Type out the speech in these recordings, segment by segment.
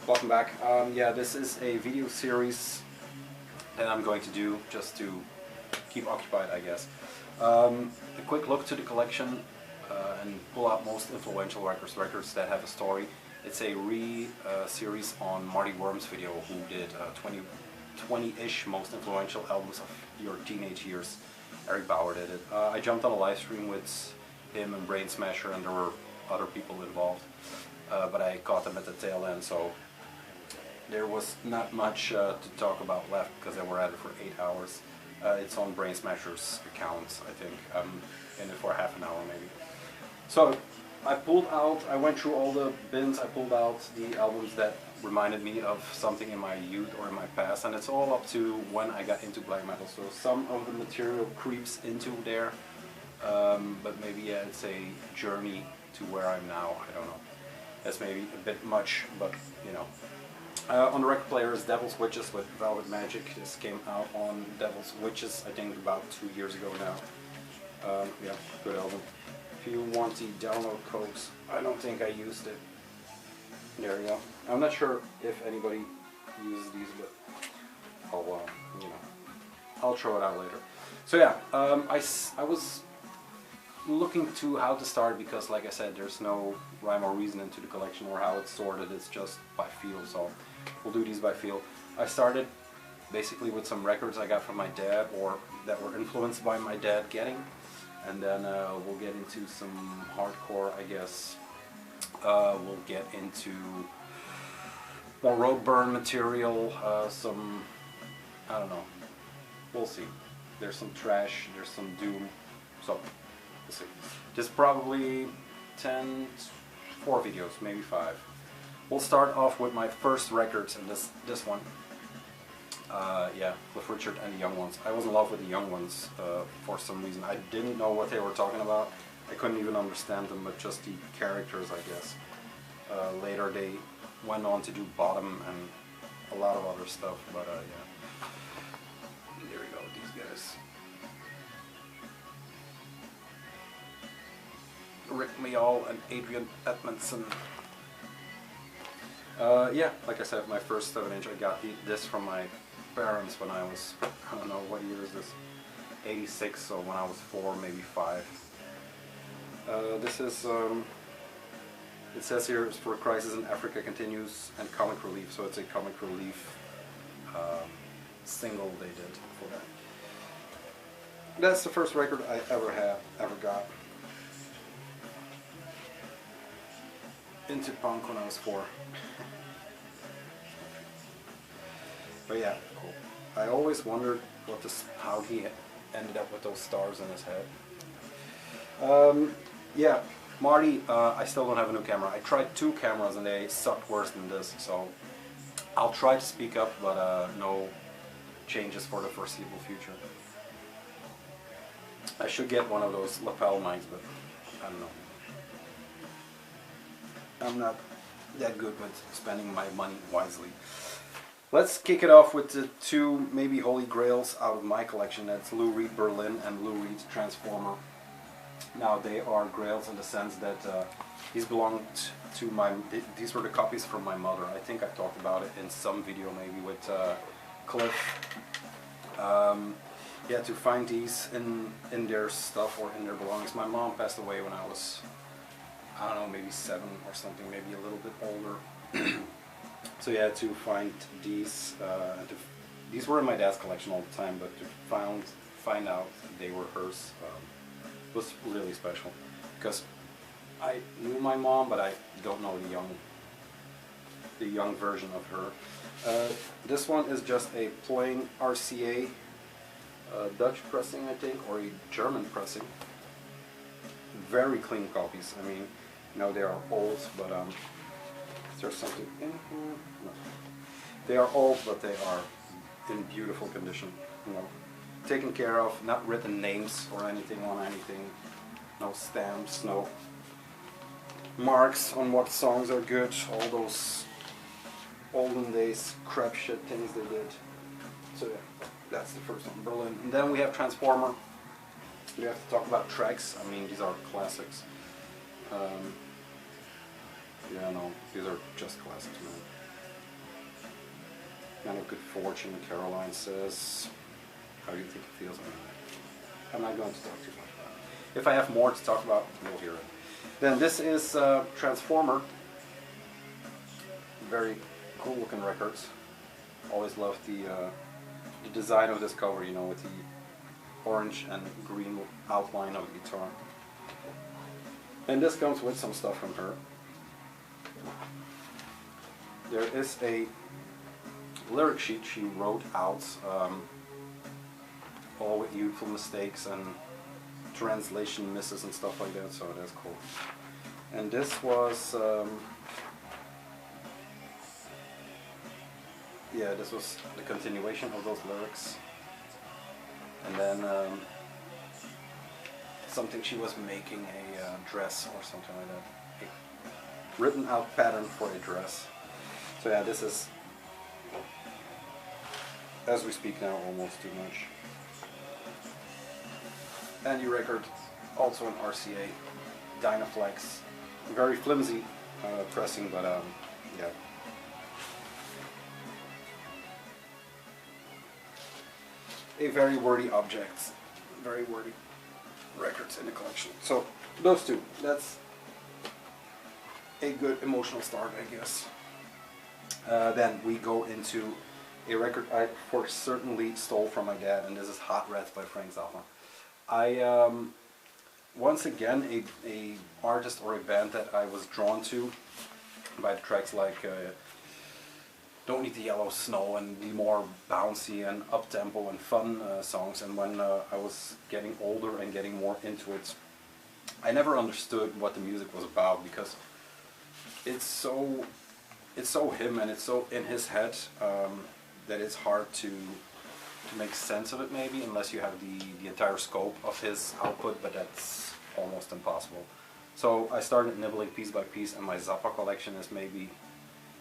welcome back. Yeah, this is a video series that I'm going to do just to keep occupied, I guess. A quick look to the collection and pull out most influential records that have a story. It's a series on Marty Worm's video, who did 20-ish most influential albums of your teenage years. Eric Bauer did it. I jumped on a live stream with him and Brain Smasher, and there were other people involved, but I caught them at the tail end, so there was not much to talk about left because they were at it for 8 hours. It's on Brain Smasher's account, I think. I'm in it for half an hour maybe. So I went through all the bins, I pulled out the albums that reminded me of something in my youth or in my past, and it's all up to when I got into black metal. So some of the material creeps into there, but maybe yeah, it's a journey to where I'm now. I don't know. That's maybe a bit much, but you know. On the record player is Devil's Witches with Velvet Magic. This came out on Devil's Witches, I think about 2 years ago now. Yeah, good album. If you want the download codes, I don't think I used it. There you go. I'm not sure if anybody uses these, but I'll, you know, I'll throw it out later. So yeah, I was looking to how to start because, like I said, there's no rhyme or reason into the collection or how it's sorted. It's just by feel. So we'll do these by feel. I started basically with some records I got from my dad or that were influenced by my dad getting, and then we'll get into some hardcore, I guess. We'll get into more road burn material, some, I don't know, we'll see. There's some trash, there's some doom, so we'll see. Just probably 4 videos, maybe 5. We'll start off with my first records, and this one. Yeah, Cliff Richard and the Young Ones. I was in love with the Young Ones for some reason. I didn't know what they were talking about. I couldn't even understand them, but just the characters, I guess. Later they went on to do Bottom and a lot of other stuff, but yeah. There we go, these guys. Rick Mayall and Adrian Edmondson. Yeah, like I said, my first 7-inch, I got this from my parents when I was, I don't know, what year is this? 86, so when I was 4, maybe 5. This is, it says here, it's for Crisis in Africa Continues and Comic Relief, so it's a Comic Relief single they did for that. That's the first record I ever got. Into punk when I was 4. But yeah, cool. I always wondered how he ended up with those stars in his head. Yeah, Marty, I still don't have a new camera. I tried 2 cameras and they sucked worse than this, so I'll try to speak up, but no changes for the foreseeable future. I should get one of those lapel mics, but I don't know. I'm not that good with spending my money wisely. Let's kick it off with the 2 maybe holy grails out of my collection. That's Lou Reed Berlin and Lou Reed Transformer. Now they are grails in the sense that these belonged to these were the copies from my mother. I think I talked about it in some video maybe with Cliff. Yeah, to find these in their stuff or in their belongings. My mom passed away when I was, I don't know, maybe 7 or something, maybe a little bit older. So yeah, to find these, these were in my dad's collection all the time, but to find out they were hers was really special. Because I knew my mom, but I don't know the young version of her. This one is just a plain RCA Dutch pressing, I think, or a German pressing. Very clean copies. I mean, you know, they are old, but is there something in here? No. They are old, but they are in beautiful condition. You know, taken care of, not written names or anything on anything. No stamps, no marks on what songs are good. All those olden days crap shit things they did. So yeah, that's the first one, Berlin. And then we have Transformer. We have to talk about tracks. I mean, these are classics. Yeah, no, these are just classics, man. Man of good fortune, Caroline says. How do you think it feels? I'm not going to talk too much about it. If I have more to talk about, you'll hear it. Then this is Transformer. Very cool looking records. Always loved the design of this cover, you know, with the orange and green outline of the guitar. And this comes with some stuff from her. There is a lyric sheet she wrote out, all with youthful mistakes and translation misses and stuff like that, so that's cool. And this was, yeah, this was the continuation of those lyrics. And then something she was making a dress or something like that. A written out pattern for a dress. So yeah, this is, as we speak now, almost too much. And the record, also an RCA, Dynaflex. Very flimsy pressing, but yeah. A very worthy object, very worthy records in the collection. So those two, that's a good emotional start, I guess. Then we go into a record I for certainly stole from my dad, and this is Hot Rats by Frank Zappa. I once again a artist or a band that I was drawn to by the tracks like Don't Need the Yellow Snow and the more bouncy and up-tempo and fun songs. And when I was getting older and getting more into it, I never understood what the music was about, because it's so him and it's so in his head that it's hard to make sense of it, maybe, unless you have the entire scope of his output, but that's almost impossible. So I started nibbling piece by piece, and my Zappa collection is maybe,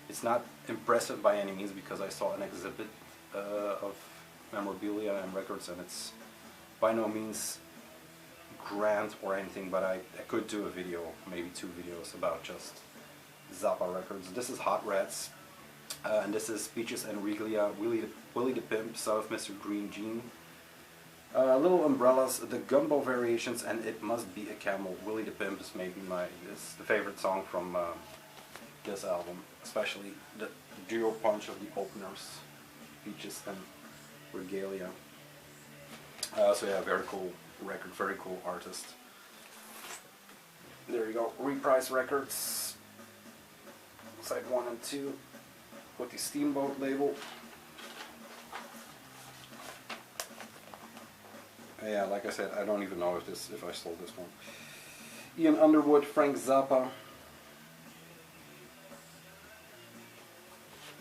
it's not impressive by any means, because I saw an exhibit of memorabilia and records, and it's by no means grand or anything, but I could do a video, maybe 2 videos, about just Zappa records. This is Hot Rats, and this is Peaches and Regalia, Willie the Pimp, Son of Mr. Green Jean, Little Umbrellas, the Gumbo Variations, and It Must Be a Camel. Willie the Pimp is maybe the favorite song from this album, especially the duo punch of the openers, Peaches and Regalia. So yeah, very cool record, very cool artist. There you go, Reprise Records, side 1 and 2, with the Steamboat label. Yeah, like I said, I don't even know if I stole this one. Ian Underwood, Frank Zappa.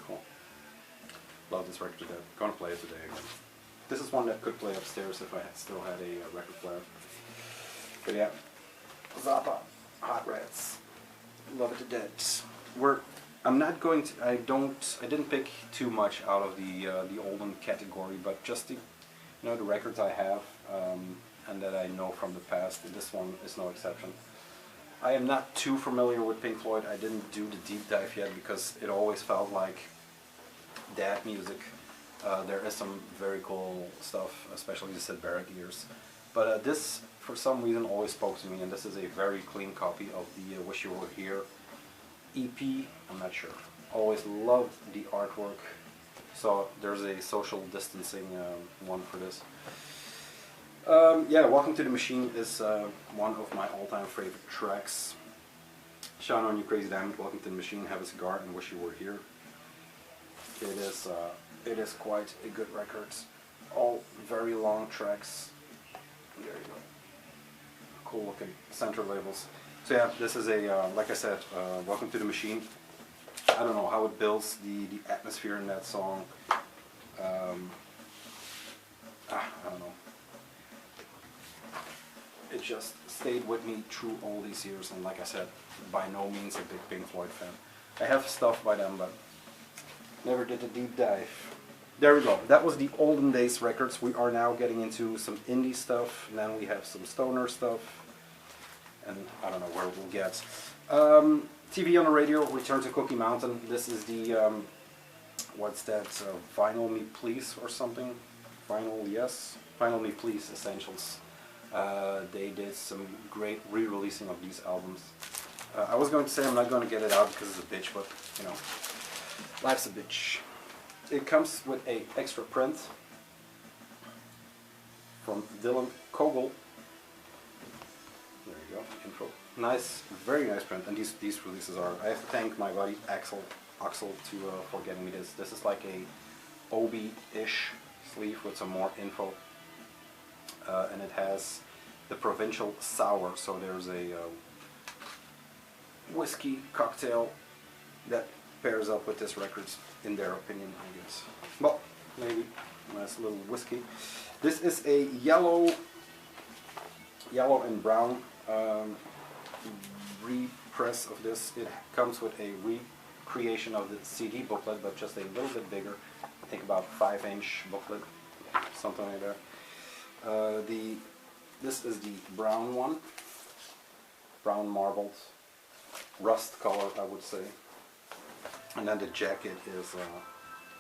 Cool. Love this record to death. Gonna play it today again. This is one that could play upstairs if I still had a record player. But yeah, Zappa, Hot Rats. Love it to death. I'm not going to. I didn't pick too much out of the olden category, but just the records I have and that I know from the past. This one is no exception. I am not too familiar with Pink Floyd. I didn't do the deep dive yet because it always felt like dad music. There is some very cool stuff, especially the Sid Barrett years. But this, for some reason, always spoke to me, and this is a very clean copy of the Wish You Were Here EP. I'm not sure. Always loved the artwork. So there's a social distancing one for this. Yeah, Welcome to the Machine is one of my all-time favorite tracks. Shine On You Crazy Diamond, Welcome to the Machine, Have a Cigar, and Wish You Were Here. It is quite a good record. All very long tracks. There you go. Cool looking center labels. So yeah, this is a, like I said, Welcome to the Machine. I don't know how it builds the atmosphere in that song. I don't know. It just stayed with me through all these years, and like I said, by no means a big Pink Floyd fan. I have stuff by them, but never did a deep dive. There we go. That was the olden days records. We are now getting into some indie stuff, and then we have some stoner stuff, and I don't know where we'll get. TV on the radio, Return to Cookie Mountain. This is the what's that, Vinyl Me Please or something? Vinyl, yes, Vinyl Me Please Essentials. They did some great re-releasing of these albums. I was going to say I'm not going to get it out because it's a bitch, but you know, life's a bitch. It comes with a extra print from Dylan Kogel. There you go, intro. Nice, very nice print, and these releases are. I have to thank my buddy Axel for getting me this. This is like a OB-ish sleeve with some more info, and it has the Provincial Sour. So there's a whiskey cocktail that pairs up with this record, in their opinion, I guess. Well, maybe nice little whiskey. This is a yellow and brown repress of this. It comes with a recreation of the CD booklet, but just a little bit bigger. I think about 5-inch booklet, something like that. This is the brown one, brown marbled, rust color, I would say. And then the jacket is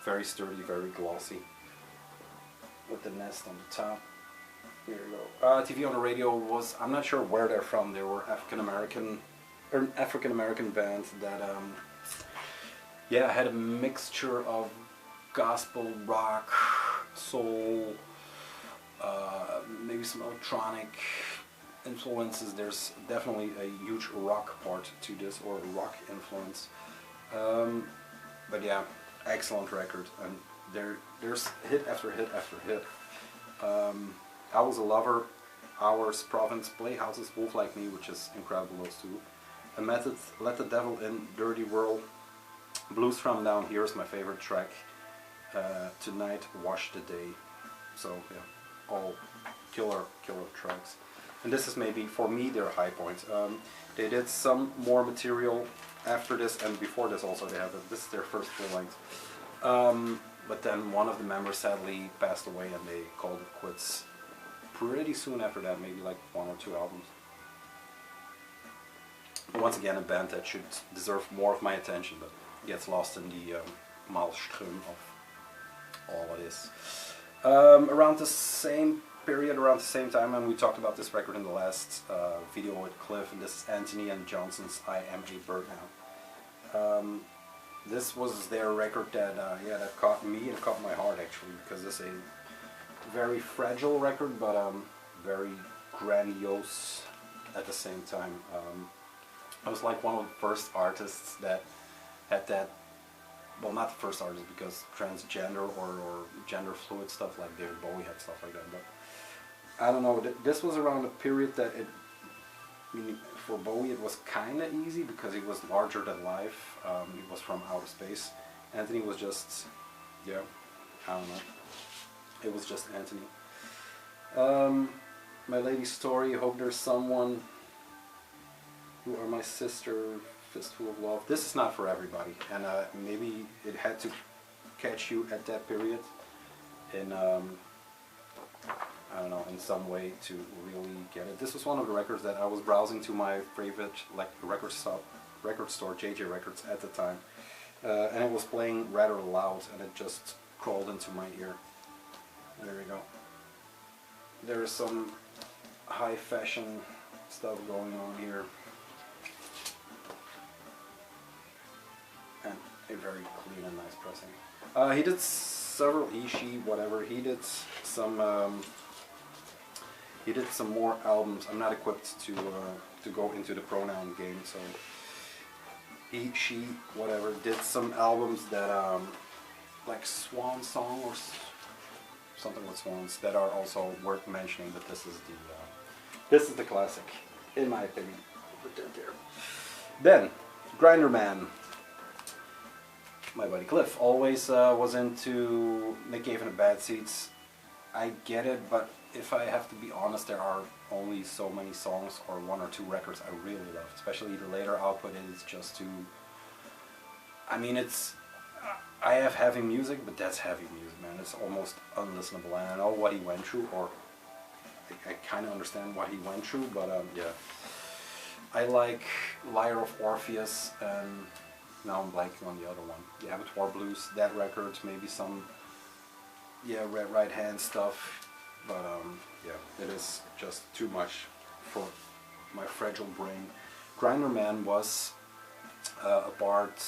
very sturdy, very glossy, with the nest on the top. Here you go. TV on the Radio was, I'm not sure where they're from. They were African American band that yeah, had a mixture of gospel, rock, soul, maybe some electronic influences. There's definitely a huge rock part to this, or rock influence. But yeah, excellent record, and there's hit after hit after hit. I Was a Lover, Hours, Province, Playhouses, Wolf Like Me, which is incredible, those two. A Method, Let the Devil In, Dirty World, Blues From Down Here is my favorite track. Tonight, Wash the Day. So yeah, all killer tracks. And this is maybe, for me, their high point. They did some more material after this and before this also. They have this is their first full length. But then one of the members sadly passed away, and they called it quits pretty soon after that, maybe like 1 or 2 albums. Once again, a band that should deserve more of my attention, but gets lost in the maelstrom of all it is. Around the same period, around the same time, and we talked about this record in the last video with Cliff, and this is Anthony and Johnson's I Am a Bird Now. This was their record that, yeah, that caught me and caught my heart, actually, because it's a very fragile record, but very grandiose at the same time. I was like one of the first artists that had that, well, not the first artist, because transgender or gender fluid stuff like David Bowie had stuff like that, but I don't know, this was around a period that I mean, for Bowie it was kind of easy because he was larger than life. He was from outer space. Anthony was just, yeah, I don't know. It was just Anthony. My Lady's Story, Hope There's Someone, You Are My Sister, Fistful of Love. This is not for everybody, and maybe it had to catch you at that period in, I don't know, in some way to really get it. This was one of the records that I was browsing to my favorite record store, JJ Records at the time, and it was playing rather loud, and it just crawled into my ear. There we go. There is some high fashion stuff going on here, and a very clean and nice pressing. He did several, she, whatever. He did some more albums. I'm not equipped to go into the pronoun game, so he, she, whatever, did some albums that like Swan Song or something with swans that are also worth mentioning. But this is the classic, in my opinion. Put that there. Then Grinder Man. My buddy Cliff always was into Nick Cave and the Bad Seeds. I get it, but if I have to be honest, there are only so many songs or 1 or 2 records I really love. Especially the later output is just too... I mean, it's... I have heavy music, but that's heavy music, man. It's almost unlistenable. And I know what he went through, or I kind of understand what he went through, but yeah. I like Lyre of Orpheus and now I'm blanking on the other one. The Abattoir Blues, that record, maybe some, yeah, Red Right Hand stuff, but yeah, it is just too much for my fragile brain. Grinder Man was a part,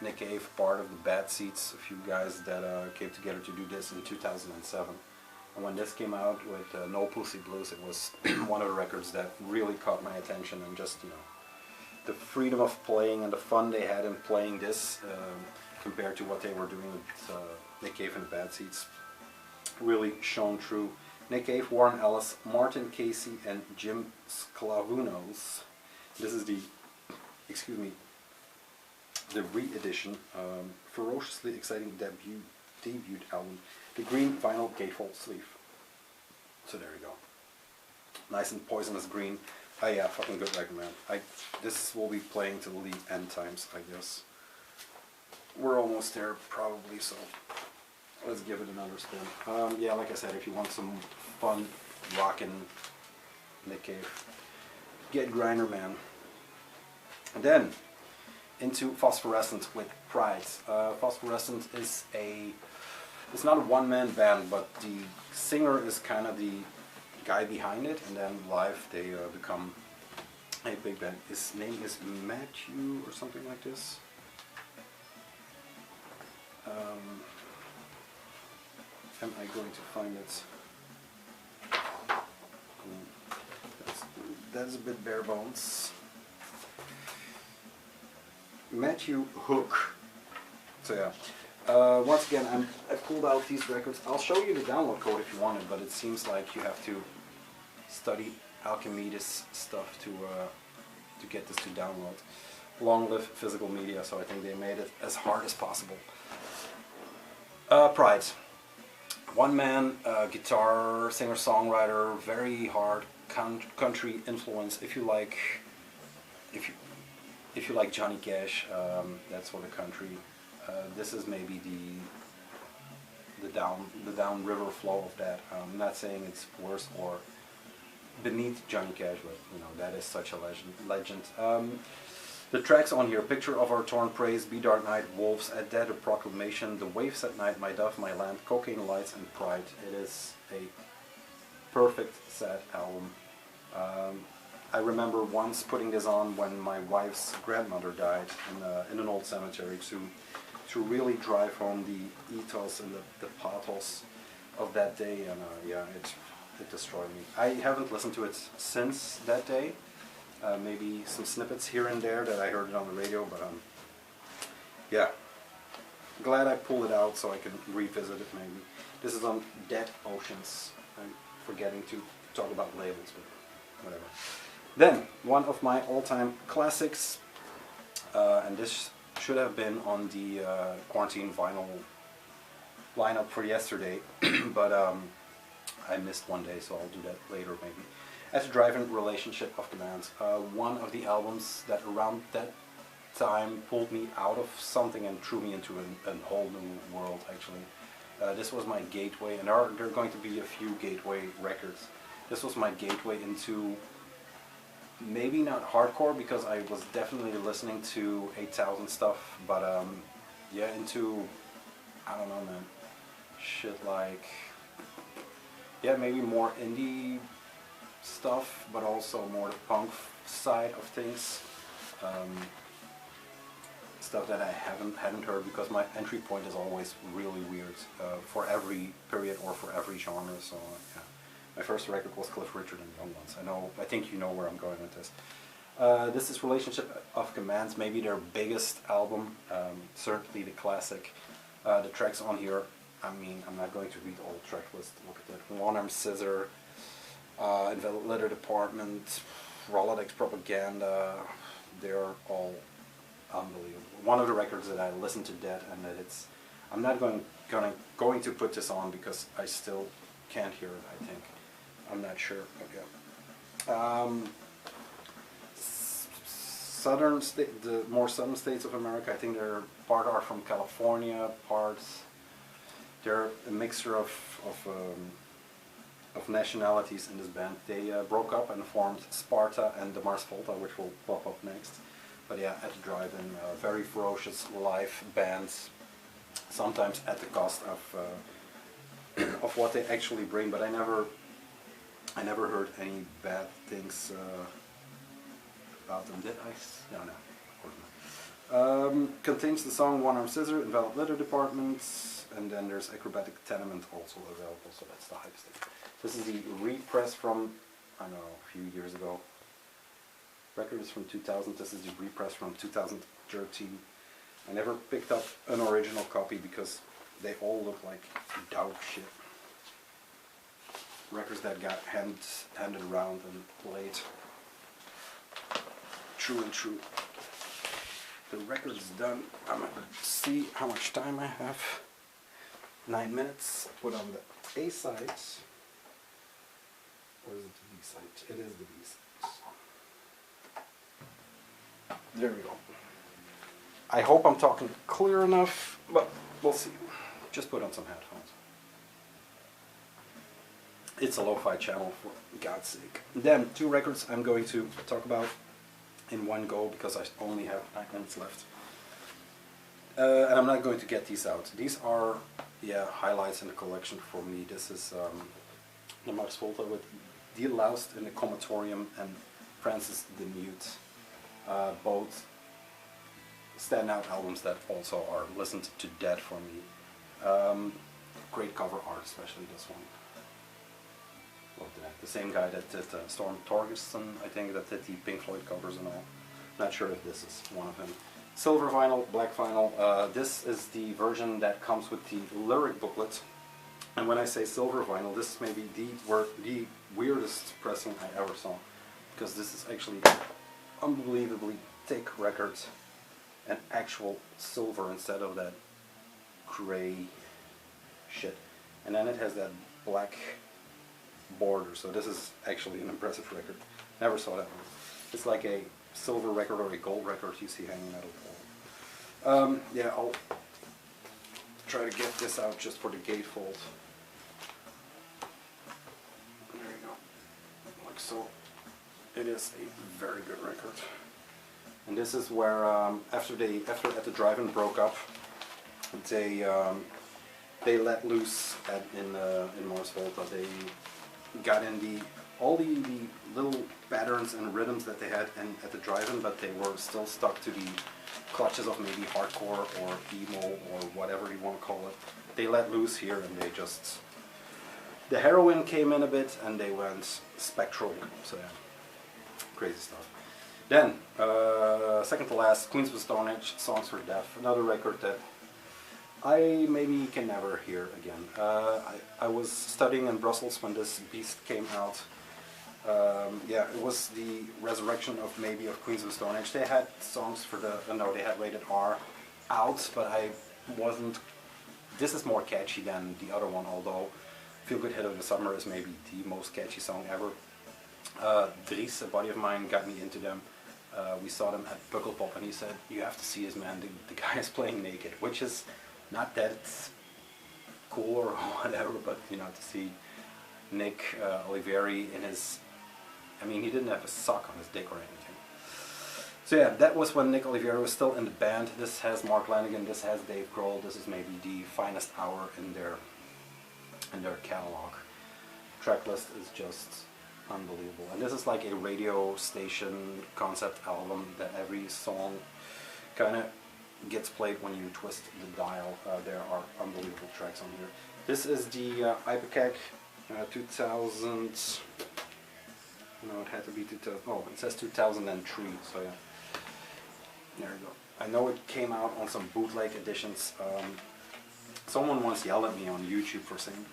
Nick Cave, part of the Bad Seeds, a few guys that came together to do this in 2007. And when this came out with No Pussy Blues, it was one of the records that really caught my attention, and just, you know, the freedom of playing and the fun they had in playing this compared to what they were doing with Nick Cave and the Bad Seeds really shone through. Nick Cave, Warren Ellis, Martin Casey, and Jim Sclavunos. This is the, excuse me, the re-edition, ferociously exciting debut album. The green vinyl gatefold sleeve. So there you go. Nice and poisonous green. Oh yeah, fucking good record, man. This will be playing till the end times, I guess. We're almost there, probably, so let's give it another spin. Yeah, like I said, if you want some fun, rockin' Nick Cave, get Grinder Man. And then, into Phosphorescent with Pride. Phosphorescent is it's not a one-man band, but the singer is kind of the guy behind it, and then live they become a big band. His name is Matthew or something like this. Am I going to find it? That's a bit bare bones. Matthew Hook. So yeah. Once again, I pulled out these records. I'll show you the download code if you want it, but it seems like you have to study Alchemidis stuff to get this to download. Long live physical media, so I think they made it as hard as possible. Pride. One man, guitar, singer-songwriter, very hard country influence. If you like Johnny Cash, that sort of country. This is maybe the down river flow of that. I'm not saying it's worse or beneath Johnny Cash, but you know, that is such a legend. The tracks on here: Picture of Our Torn Praise, Be Dark Night, Wolves at Dead, A Proclamation, The Waves at Night, My Dove, My Land, Cocaine Lights, and Pride. It is a perfect sad album. I remember once putting this on when my wife's grandmother died in an old cemetery to really drive home the ethos and the pathos of that day, and yeah, it destroyed me. I haven't listened to it since that day. Maybe some snippets here and there that I heard it on the radio, but yeah, glad I pulled it out so I can revisit it maybe. This is on Dead Oceans. I'm forgetting to talk about labels, but whatever. Then, one of my all-time classics, and this should have been on the quarantine vinyl lineup for yesterday, but I missed one day, so I'll do that later maybe. As a Driving Relationship of Command, one of the albums that around that time pulled me out of something and threw me into a whole new world, actually. This was my gateway, and there are going to be a few gateway records. This was my gateway into maybe not hardcore, because I was definitely listening to 8000 stuff, but yeah, into, I don't know, man, shit like, yeah, maybe more indie stuff, but also more the punk side of things. Stuff that I hadn't heard, because my entry point is always really weird for every period or for every genre. So yeah, my first record was Cliff Richard and Young Ones. I think you know where I'm going with this. This is Relationship of Commands, maybe their biggest album, certainly the classic. The tracks on here, I mean, I'm not going to read all the track list. Look at that: One Arm Scissor, Enveloped Letter Department, Rolodex Propaganda. They're all unbelievable. One of the records that I listened to that, and that I'm not going to put this on because I still can't hear it, I think. I'm not sure. Okay. The more southern states of America, I think part are from California, parts they're a mixture of nationalities in this band. They broke up and formed Sparta and the Mars Volta, which will pop up next. But yeah, at the drive-in, very ferocious live bands, sometimes at the cost of what they actually bring. But I never heard any bad things about them. Did I? No, no, of course not. Contains the song One Arm Scissor, Enveloped Leather Departments, and then there's Acrobatic Tenement also available. So that's the hype stick. This is the repress from, I don't know, a few years ago. Record is from 2000. This is the repress from 2013. I never picked up an original copy because they all look like dog shit. Records that got handed around and played. True and true. The record is done. I'm going to see how much time I have. 9 minutes. Put on the A side. Or is it the B side? It is the B side. There we go. I hope I'm talking clear enough, but we'll see. Just put on some headphones. It's a lo-fi channel, for God's sake. Then, 2 records I'm going to talk about in one go because I only have 9 minutes left. And I'm not going to get these out. These are, yeah, highlights in the collection for me. This is the Marty Worm with Die Laust in the Comatorium and Francis the Mute. Both standout albums that also are listened to death for me. Great cover art, especially this one. Love that. The same guy that did Storm Torgerson, I think, that did the Pink Floyd covers and all. Not sure if this is one of them. Silver vinyl, black vinyl. This is the version that comes with the lyric booklet. And when I say silver vinyl, this is maybe the weirdest pressing I ever saw. Because this is actually unbelievably thick records and actual silver instead of that gray shit. And then it has that black border, so this is actually an impressive record. Never saw that one. It's like a silver record or a gold record you see hanging out of the wall. Yeah, I'll try to get this out just for the gatefold. There you go. Like so. It is a very good record. And this is where after at the drive-in broke up, they let loose in Mars Volta. They got in all the little patterns and rhythms that they had at the drive-in, but they were still stuck to the clutches of maybe hardcore or emo or whatever you want to call it. They let loose here and they just, the heroin came in a bit and they went spectral. So yeah, crazy stuff. Then, second to last, Queens of the Stone Age, Songs for Deaf, another record that I maybe can never hear again. I was studying in Brussels when this beast came out. Yeah, it was the resurrection of Queens of the Stone Age. They had songs for the, no, they had Rated R out, but I wasn't, this is more catchy than the other one, although Feel Good Hit of the Summer is maybe the most catchy song ever. Dries, a buddy of mine, got me into them. We saw them at Pukkelpop and he said, you have to see this, man, the guy is playing naked, which is not that it's cool or whatever, but you know, to see Nick Oliveri in his, I mean, he didn't have a sock on his dick or anything. So yeah, that was when Nick Oliveri was still in the band. This has Mark Lanegan, this has Dave Grohl, this is maybe the finest hour in their catalog. Track list is just unbelievable. And this is like a radio station concept album that every song kind of gets played when you twist the dial. There are unbelievable tracks on here. This is the Pt.1 2000, no, it had to be 2000, oh, it says 2003, so yeah, there you go. I know it came out on some bootleg editions. Someone once yelled at me on YouTube for saying,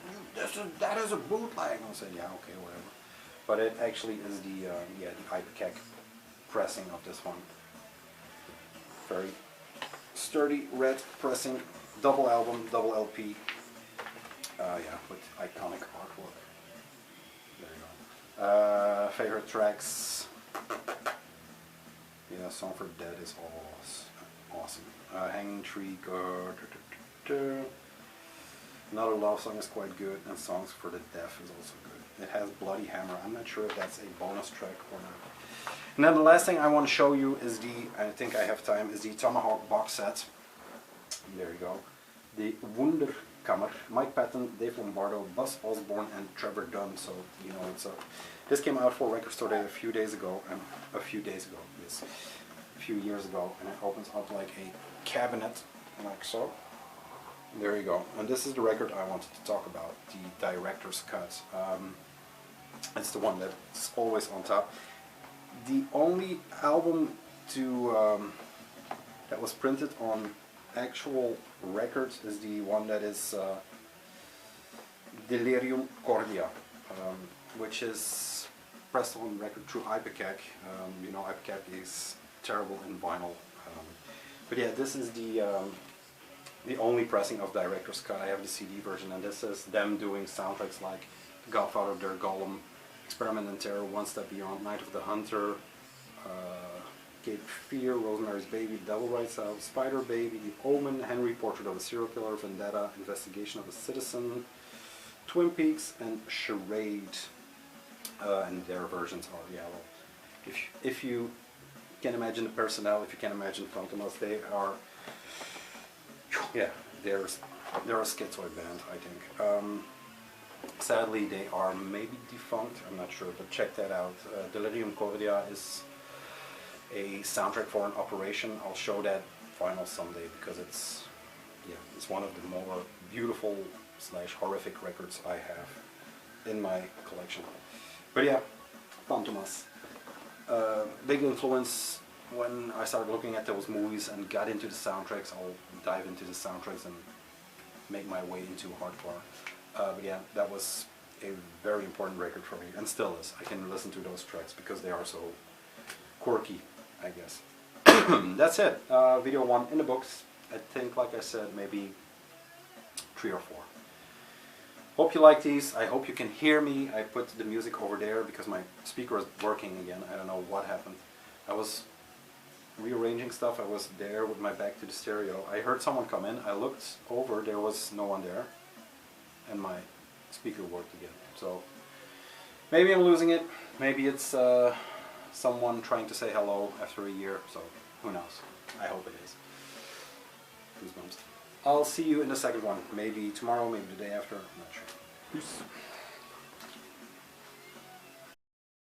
that is a bootleg. I said, yeah, okay, whatever. But it actually is the Pt.1 pressing of this one. Very sturdy red pressing, double album, double LP. Yeah, with iconic artwork. There you go. Favorite tracks. Yeah, Song for Dead is awesome. Hanging Tree, Another Love Song is quite good, and Songs for the Deaf is also good. It has Bloody Hammer. I'm not sure if that's a bonus track or not. And then the last thing I want to show you is I think I have time, is the Tomahawk box set. There you go. The Wunderkammer, Mike Patton, Dave Lombardo, Buzz Osborne, and Trevor Dunn. So, you know what's up. This came out for Record Store Day a few years ago, and it opens up like a cabinet, like so. There you go. And this is the record I wanted to talk about, the director's cut. It's the one that's always on top. The only album that was printed on actual records is the one that is Delirium Cordia, which is pressed on record through Ipecac. You know, Ipecac is terrible in vinyl. But yeah, this is the only pressing of director's cut. I have the CD version, and this is them doing soundtracks like Godfather, Der Golem, Experiment in Terror, One Step Beyond, Night of the Hunter, Cape Fear, Rosemary's Baby, Devil Rides Out, Spider Baby, The Omen, Henry, Portrait of a Serial Killer, Vendetta, Investigation of a Citizen, Twin Peaks, and Charade. And their versions are, yeah, well, if you can imagine the personnel, if you can imagine Fantomas, they are, yeah, they're a schizoid band, I think. Sadly, they are maybe defunct, I'm not sure, but check that out. Delirium Cordia is a soundtrack for an operation. I'll show that vinyl someday because it's one of the more beautiful / horrific records I have in my collection. But yeah, Fantomas. Big influence when I started looking at those movies and got into the soundtracks. I'll dive into the soundtracks and make my way into hardcore. But yeah, that was a very important record for me, and still is. I can listen to those tracks because they are so quirky, I guess. That's it. Video 1 in the books. I think, like I said, maybe 3 or 4. Hope you like these. I hope you can hear me. I put the music over there because my speaker is working again. I don't know what happened. I was rearranging stuff. I was there with my back to the stereo. I heard someone come in. I looked over. There was no one there. And my speaker worked again. So maybe I'm losing it. Maybe it's someone trying to say hello after a year. So who knows? I hope it is. Goosebumps. I'll see you in the second one. Maybe tomorrow, maybe the day after. I'm not sure. Peace.